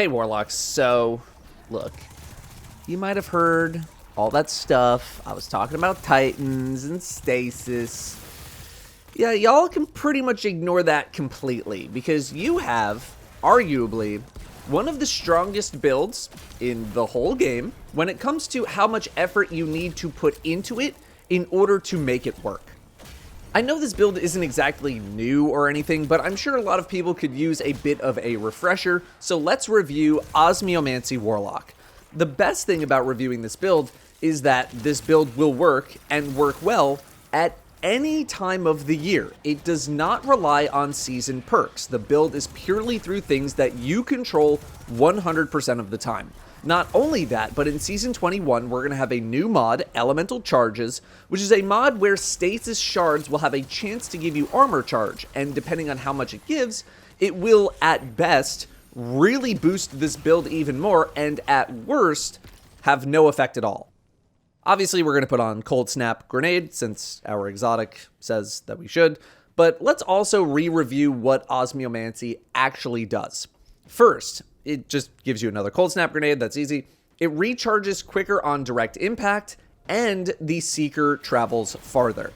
Hey Warlocks, so look, you might have heard all that stuff. I was talking about Titans and Stasis. Yeah, y'all can pretty much ignore that completely because you have, arguably, one of the strongest builds in the whole game when it comes to how much effort you need to put into it in order to make it work. I know this build isn't exactly new or anything, but I'm sure a lot of people could use a bit of a refresher, so let's review Osmiomancy Warlock. The best thing about reviewing this build is that this build will work, and work well, at any time of the year. It does not rely on season perks. The build is purely through things that you control 100% of the time. Not only that, but in Season 21, we're going to have a new mod, Elemental Charges, which is a mod where Stasis Shards will have a chance to give you armor charge, and depending on how much it gives, it will, at best, really boost this build even more, and at worst, have no effect at all. Obviously, we're going to put on Cold Snap Grenade, since our exotic says that we should, but let's also re-review what Osmiomancy actually does. First, it just gives you another Cold Snap Grenade, that's easy. It recharges quicker on direct impact, and the Seeker travels farther.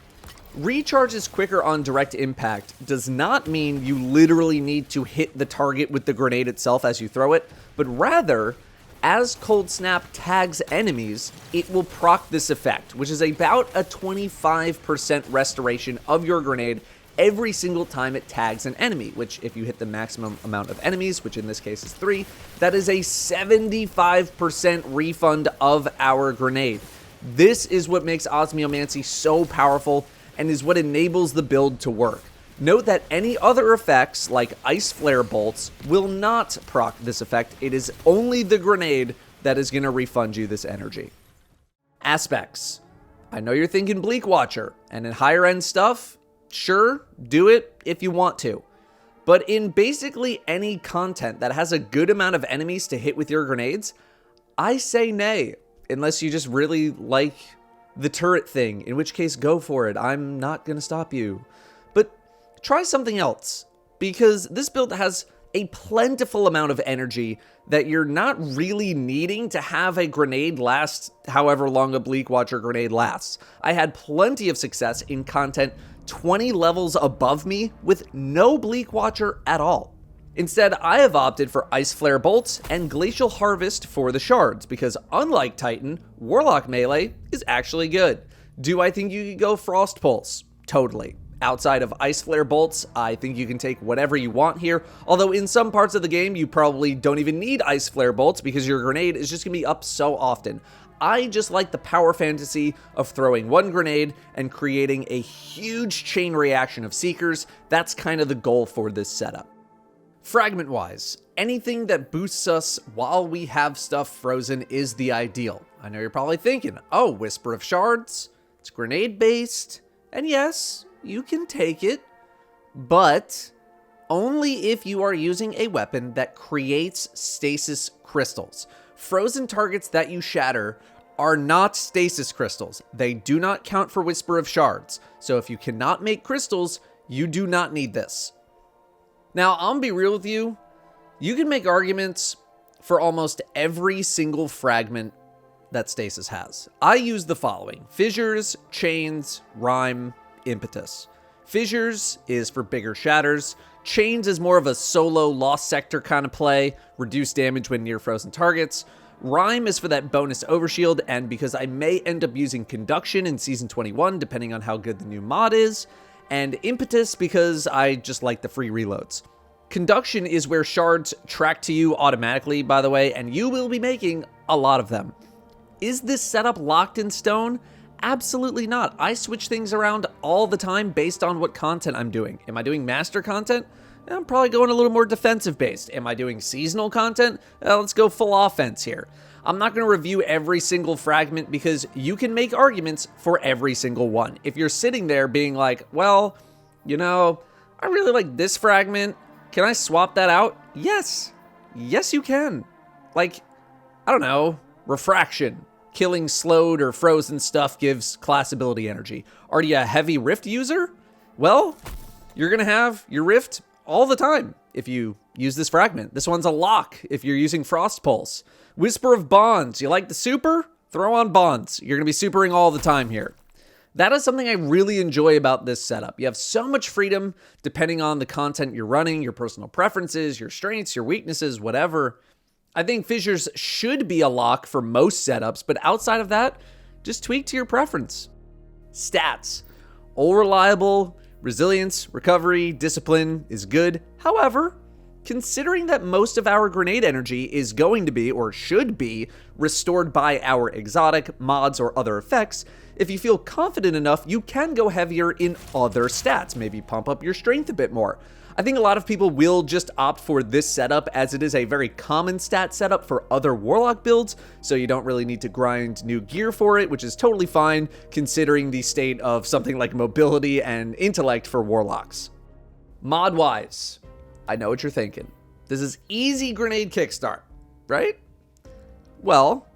Recharges quicker on direct impact does not mean you literally need to hit the target with the grenade itself as you throw it, but rather, as Cold Snap tags enemies, it will proc this effect, which is about a 25% restoration of your grenade every single time it tags an enemy, which if you hit the maximum amount of enemies, which in this case is 3, that is a 75% refund of our grenade. This is what makes Osmiomancy so powerful and is what enables the build to work. Note that any other effects, like Iceflare bolts, will not proc this effect. It is only the grenade that is going to refund you this energy. Aspects. I know you're thinking Bleak Watcher, and in higher end stuff, sure, do it if you want to. But in basically any content that has a good amount of enemies to hit with your grenades, I say nay, unless you just really like the turret thing, in which case go for it. I'm not going to stop you. But try something else, because this build has a plentiful amount of energy that you're not really needing to have a grenade last however long a Bleak Watcher grenade lasts. I had plenty of success in content 20 levels above me with no Bleak Watcher at all. Instead, I have opted for Iceflare bolts and Glacial Harvest for the shards, because unlike Titan, Warlock melee is actually good. Do I think you could go Frost Pulse? Totally. Outside of Iceflare bolts, I think you can take whatever you want here, although in some parts of the game, you probably don't even need Iceflare bolts because your grenade is just going to be up so often. I just like the power fantasy of throwing one grenade and creating a huge chain reaction of Seekers. That's kind of the goal for this setup. Fragment-wise, anything that boosts us while we have stuff frozen is the ideal. I know you're probably thinking, oh, Whisper of Shards, it's grenade-based, and yes, you can take it, but only if you are using a weapon that creates stasis crystals. Frozen targets that you shatter are not stasis crystals. They do not count for Whisper of Shards. So if you cannot make crystals, you do not need this. Now, I'll be real with you. You can make arguments for almost every single fragment that Stasis has. I use the following: Fissures, Chains, Rime, Impetus. Fissures is for bigger shatters. Chains is more of a solo Lost Sector kind of play, reduce damage when near frozen targets. Rime is for that bonus overshield, and because I may end up using Conduction in Season 21, depending on how good the new mod is. And Impetus because I just like the free reloads. Conduction is where shards track to you automatically, by the way, and you will be making a lot of them. Is this setup locked in stone? Absolutely not. I switch things around all the time based on what content I'm doing. Am I doing master content? I'm probably going a little more defensive based. Am I doing seasonal content? Let's go full offense here. I'm not going to review every single fragment because you can make arguments for every single one. If you're sitting there being like, well, you know, I really like this fragment. Can I swap that out? Yes. Yes, you can. Like, I don't know, refraction. Killing slowed or frozen stuff gives class ability energy. Are you a heavy rift user? Well, you're going to have your rift all the time. if you use this fragment. This one's a lock if you're using Frost Pulse. Whisper of Bonds. You like the super? Throw on Bonds. You're going to be supering all the time here. That is something I really enjoy about this setup. You have so much freedom depending on the content you're running, your personal preferences, your strengths, your weaknesses, whatever. I think Fissures should be a lock for most setups, but outside of that, just tweak to your preference. Stats. All reliable, resilience, recovery, discipline is good. However, considering that most of our grenade energy is going to be, or should be, restored by our exotic, mods, or other effects, if you feel confident enough, you can go heavier in other stats, maybe pump up your strength a bit more. I think a lot of people will just opt for this setup as it is a very common stat setup for other Warlock builds, so you don't really need to grind new gear for it, which is totally fine considering the state of something like mobility and intellect for Warlocks. Mod-wise, I know what you're thinking. This is easy grenade kickstart, right? Well,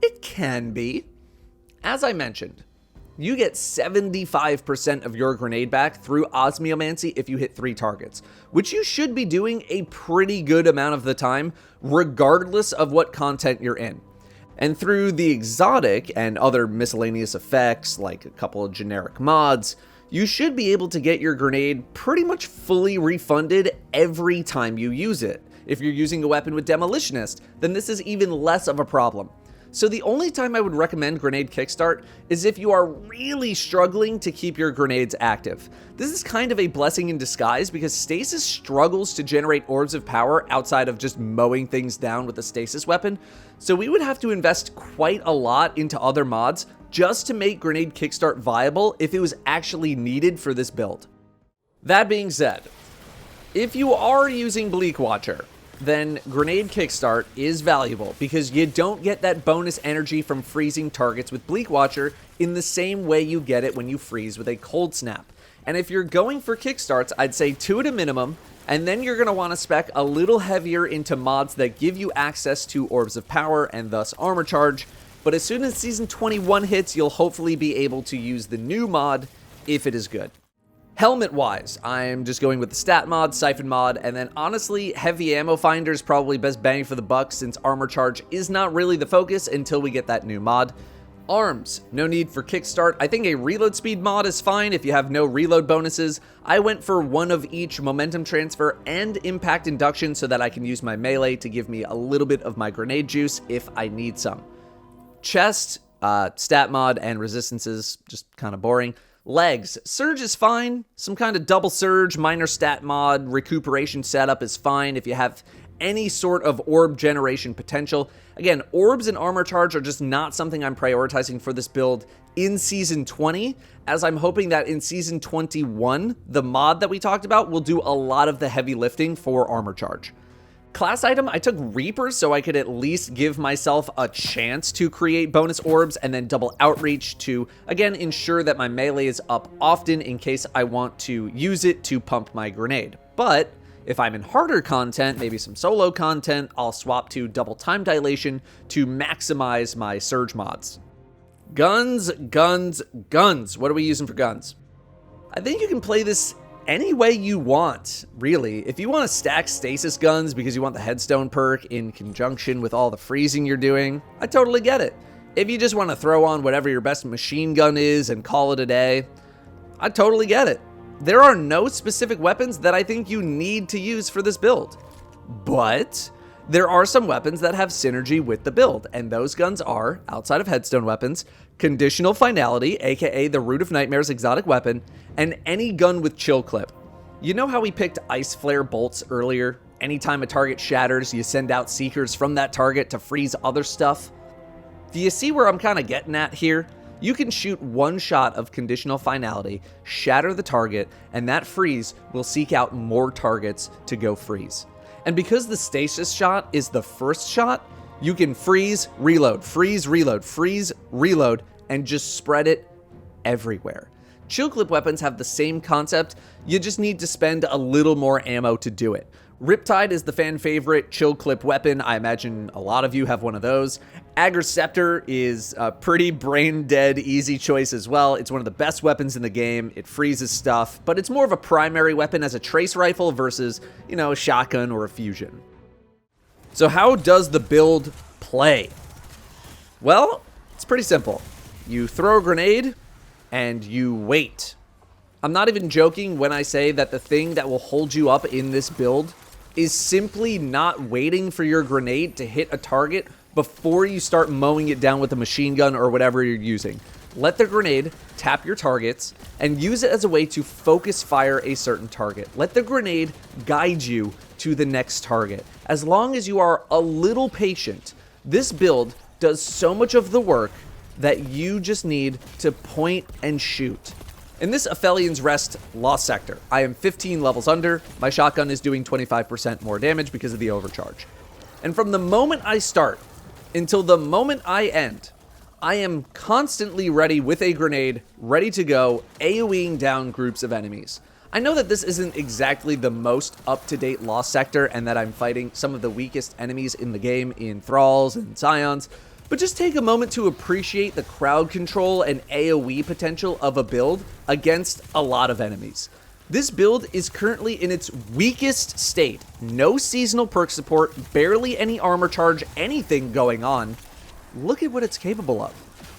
it can be. As I mentioned, you get 75% of your grenade back through Osmiomancy if you hit 3 targets, which you should be doing a pretty good amount of the time, regardless of what content you're in. And through the exotic and other miscellaneous effects, like a couple of generic mods, you should be able to get your grenade pretty much fully refunded every time you use it. If you're using a weapon with Demolitionist, then this is even less of a problem. So the only time I would recommend grenade kickstart is if you are really struggling to keep your grenades active. This is kind of a blessing in disguise because Stasis struggles to generate orbs of power outside of just mowing things down with a Stasis weapon, so we would have to invest quite a lot into other mods just to make grenade kickstart viable if it was actually needed for this build. That being said, if you are using Bleak Watcher, then grenade kickstart is valuable because you don't get that bonus energy from freezing targets with Bleak Watcher in the same way you get it when you freeze with a cold snap. And if you're going for kickstarts, I'd say 2 at a minimum, and then you're going to want to spec a little heavier into mods that give you access to orbs of power and thus armor charge. But as soon as season 21 hits, you'll hopefully be able to use the new mod if it is good. Helmet-wise, I'm just going with the stat mod, Siphon mod, and then honestly, heavy ammo finder is probably best bang for the buck since armor charge is not really the focus until we get that new mod. Arms, no need for kickstart. I think a reload speed mod is fine if you have no reload bonuses. I went for one of each momentum transfer and impact induction so that I can use my melee to give me a little bit of my grenade juice if I need some. Chest, stat mod, and resistances, just kind of boring. Legs, surge is fine. Some kind of double surge, minor stat mod, recuperation setup is fine if you have any sort of orb generation potential. Again, orbs and armor charge are just not something I'm prioritizing for this build in Season 20, as I'm hoping that in Season 21, the mod that we talked about will do a lot of the heavy lifting for armor charge. Class item, I took Reapers so I could at least give myself a chance to create bonus orbs and then double outreach to, again, ensure that my melee is up often in case I want to use it to pump my grenade. But if I'm in harder content, maybe some solo content, I'll swap to double time dilation to maximize my surge mods. Guns, guns, guns. What are we using for guns? I think you can play this any way you want, really. If you want to stack stasis guns because you want the headstone perk in conjunction with all the freezing you're doing, I totally get it. If you just want to throw on whatever your best machine gun is and call it a day, I totally get it. There are no specific weapons that I think you need to use for this build, but there are some weapons that have synergy with the build, and those guns are, outside of headstone weapons, Conditional Finality, aka the Root of Nightmares exotic weapon, and any gun with chill clip. You know how we picked Iceflare bolts earlier? Anytime a target shatters, you send out Seekers from that target to freeze other stuff? Do you see where I'm kind of getting at here? You can shoot one shot of Conditional Finality, shatter the target, and that freeze will seek out more targets to go freeze. And because the Stasis shot is the first shot, you can freeze, reload, freeze, reload, freeze, reload, and just spread it everywhere. Chill clip weapons have the same concept, you just need to spend a little more ammo to do it. Riptide is the fan favorite chill clip weapon. I imagine a lot of you have one of those. Agriceptor is a pretty brain dead easy choice as well. It's one of the best weapons in the game. It freezes stuff, but it's more of a primary weapon as a trace rifle versus, you know, a shotgun or a fusion. So how does the build play? Well, it's pretty simple. You throw a grenade and you wait. I'm not even joking when I say that the thing that will hold you up in this build is simply not waiting for your grenade to hit a target before you start mowing it down with a machine gun or whatever you're using. Let the grenade tap your targets and use it as a way to focus fire a certain target. Let the grenade guide you to the next target. As long as you are a little patient, this build does so much of the work that you just need to point and shoot. In this Aphelions Rest Lost Sector, I am 15 levels under. My shotgun is doing 25% more damage because of the overcharge. And from the moment I start until the moment I end, I am constantly ready with a grenade, ready to go, AoEing down groups of enemies. I know that this isn't exactly the most up-to-date Lost Sector and that I'm fighting some of the weakest enemies in the game in Thralls and Scions, but just take a moment to appreciate the crowd control and AoE potential of a build against a lot of enemies. This build is currently in its weakest state. No seasonal perk support, barely any armor charge, anything going on. Look at what it's capable of.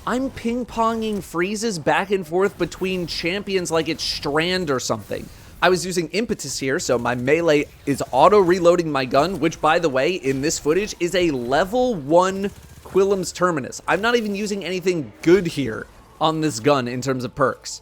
I'm ping-ponging freezes back and forth between champions like it's Strand or something. I was using Impetus here, so my melee is auto-reloading my gun, which, by the way, in this footage is a level 1 Quillam's Terminus. I'm not even using anything good here on this gun in terms of perks.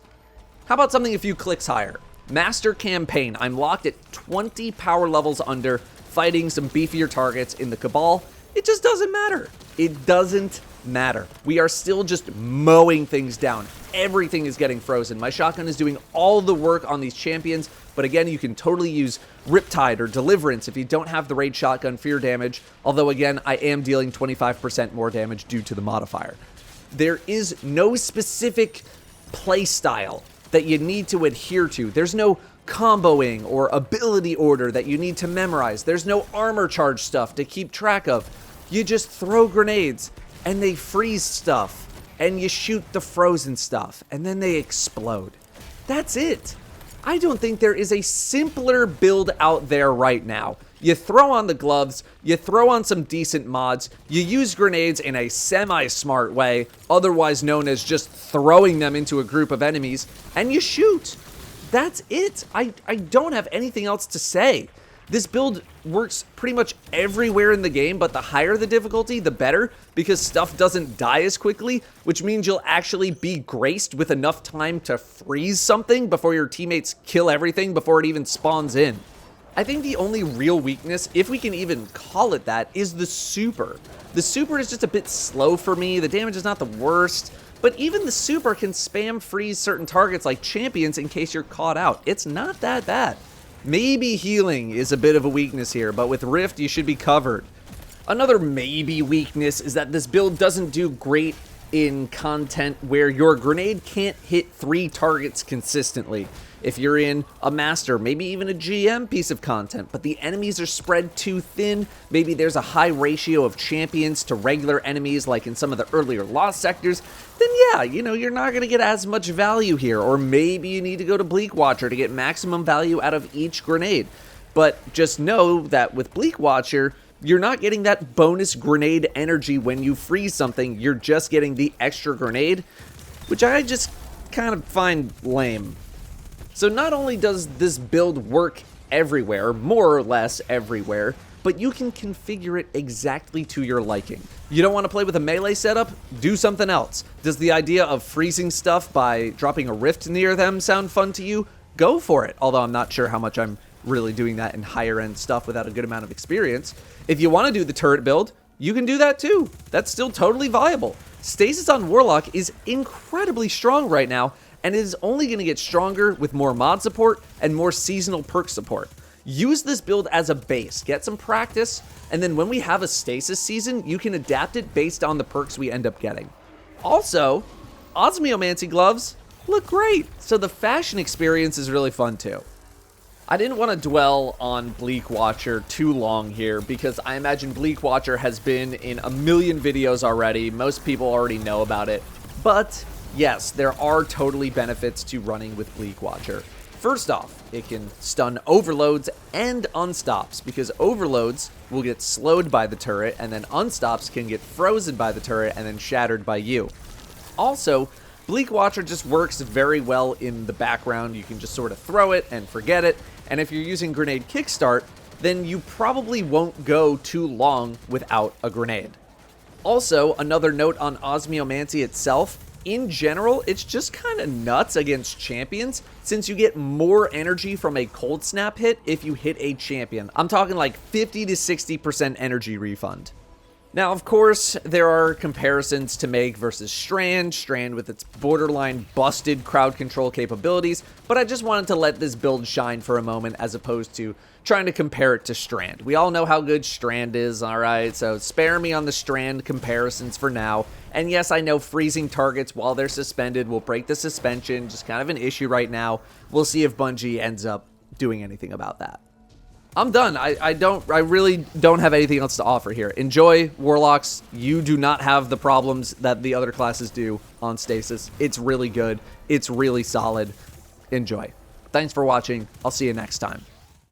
How about something a few clicks higher? Master Campaign. I'm locked at 20 power levels under, fighting some beefier targets in the Cabal. It just doesn't matter. It doesn't matter. We are still just mowing things down. Everything is getting frozen. My shotgun is doing all the work on these champions, but again, you can totally use Riptide or Deliverance if you don't have the raid shotgun for your damage, although again, I am dealing 25% more damage due to the modifier. There is no specific play style that you need to adhere to. There's no comboing or ability order that you need to memorize. There's no armor charge stuff to keep track of. You just throw grenades and they freeze stuff and you shoot the frozen stuff and then they explode. That's it. I don't think there is a simpler build out there right now. You throw on the gloves, you throw on some decent mods, you use grenades in a semi-smart way, otherwise known as just throwing them into a group of enemies, and you shoot. That's it. I don't have anything else to say. This build works pretty much everywhere in the game, but the higher the difficulty, the better, because stuff doesn't die as quickly, which means you'll actually be graced with enough time to freeze something before your teammates kill everything before it even spawns in. I think the only real weakness, if we can even call it that, is the super. The super is just a bit slow for me. The damage is not the worst, but even the super can spam freeze certain targets like champions in case you're caught out. It's not that bad. Maybe healing is a bit of a weakness here, but with Rift, you should be covered. Another maybe weakness is that this build doesn't do great in content where your grenade can't hit 3 targets consistently. If you're in a master, maybe even a GM piece of content, but the enemies are spread too thin, maybe there's a high ratio of champions to regular enemies like in some of the earlier Lost sectors, then yeah, you're not going to get as much value here, or maybe you need to go to Bleak Watcher to get maximum value out of each grenade. But just know that with Bleak Watcher, you're not getting that bonus grenade energy when you freeze something, you're just getting the extra grenade, which I just kind of find lame. So not only does this build work everywhere, more or less everywhere, but you can configure it exactly to your liking. You don't want to play with a melee setup? Do something else. Does the idea of freezing stuff by dropping a rift near them sound fun to you? Go for it, although I'm not sure how much I'm really doing that in higher end stuff without a good amount of experience. If you want to do the turret build, you can do that too. That's still totally viable. Stasis on Warlock is incredibly strong right now, and it is only going to get stronger with more mod support and more seasonal perk support. Use this build as a base, get some practice, and then when we have a Stasis season, you can adapt it based on the perks we end up getting. Also, Osmiomancy gloves look great, so the fashion experience is really fun too. I didn't want to dwell on Bleak Watcher too long here because I imagine Bleak Watcher has been in a million videos already. Most people already know about it. But yes, there are totally benefits to running with Bleak Watcher. First off, it can stun overloads and unstops because overloads will get slowed by the turret and then unstops can get frozen by the turret and then shattered by you. Also, Bleak Watcher just works very well in the background. You can just sort of throw it and forget it. And if you're using Grenade Kickstart, then you probably won't go too long without a grenade. Also, another note on Osmiomancy itself, in general, it's just kind of nuts against champions since you get more energy from a cold snap hit if you hit a champion. I'm talking like 50 to 60% energy refund. Now, of course, there are comparisons to make versus Strand with its borderline busted crowd control capabilities, but I just wanted to let this build shine for a moment as opposed to trying to compare it to Strand. We all know how good Strand is, alright, so spare me on the Strand comparisons for now. And yes, I know freezing targets while they're suspended will break the suspension, just kind of an issue right now. We'll see if Bungie ends up doing anything about that. I'm done. I really don't have anything else to offer here. Enjoy Warlocks. You do not have the problems that the other classes do on Stasis. It's really good. It's really solid. Enjoy. Thanks for watching. I'll see you next time.